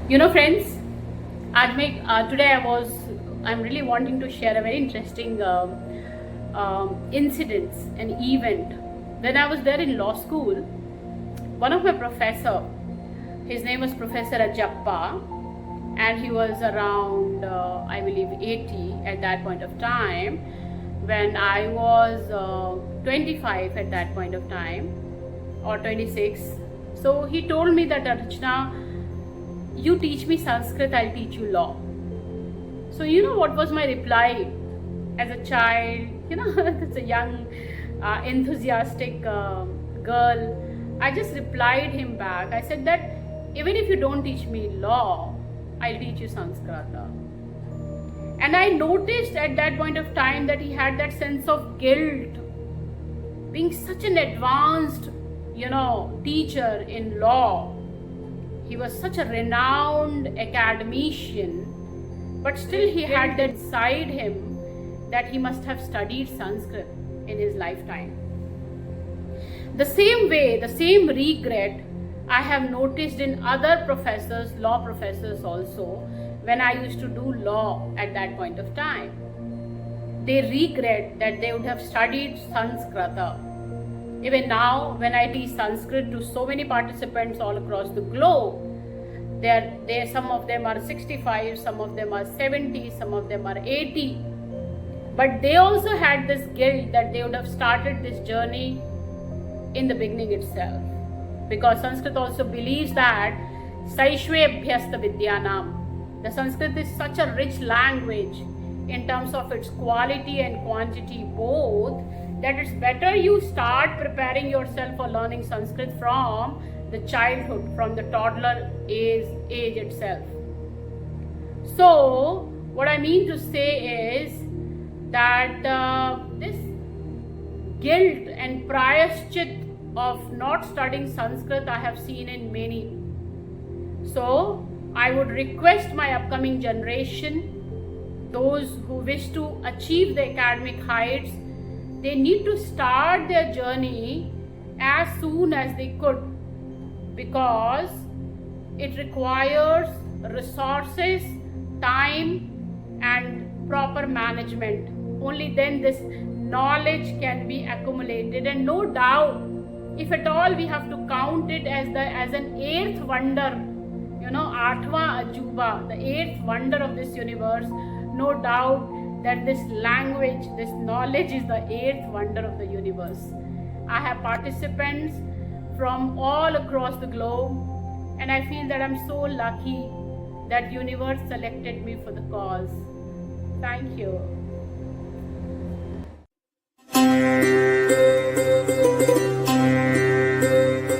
Friends, today I'm really wanting to share a very interesting incident, an event. When I was there in law school, one of my professor, his name was Professor Ajappa, and he was around, I believe, 80 at that point of time, when I was 25 at that point of time, or 26. So he told me that, Archana, you teach me Sanskrit, I'll teach you law. So you know what was my reply as a child? It's a young, enthusiastic girl. I just replied him back. I said that even if you don't teach me law, I'll teach you Sanskrit. And I noticed at that point of time that he had that sense of guilt, being such an advanced, teacher in law. He was such a renowned academician, but still he had that inside him that he must have studied Sanskrit in his lifetime. The same way, the same regret I have noticed in other professors, law professors also, when I used to do law at that point of time. They regret that they would have studied Sanskrit. Even now, when I teach Sanskrit to so many participants all across the globe, some of them are 65, some of them are 70, some of them are 80. But they also had this guilt that they would have started this journey in the beginning itself. Because Sanskrit also believes that Saishvebhyasta Vidyanam. The Sanskrit is such a rich language in terms of its quality and quantity both, that it's better you start preparing yourself for learning Sanskrit from the childhood, from the toddler age itself. So, what I mean to say is that this guilt and prayaschit of not studying Sanskrit I have seen in many. So, I would request my upcoming generation, those who wish to achieve the academic heights, they need to start their journey as soon as they could, because it requires resources, time and proper management. Only then this knowledge can be accumulated, and no doubt, if at all we have to count it as an eighth wonder, Atva Ajuba, the eighth wonder of this universe, no doubt that this language, this knowledge is the eighth wonder of the universe. I have participants from all across the globe, and I feel that I'm so lucky that universe selected me for the cause. Thank you.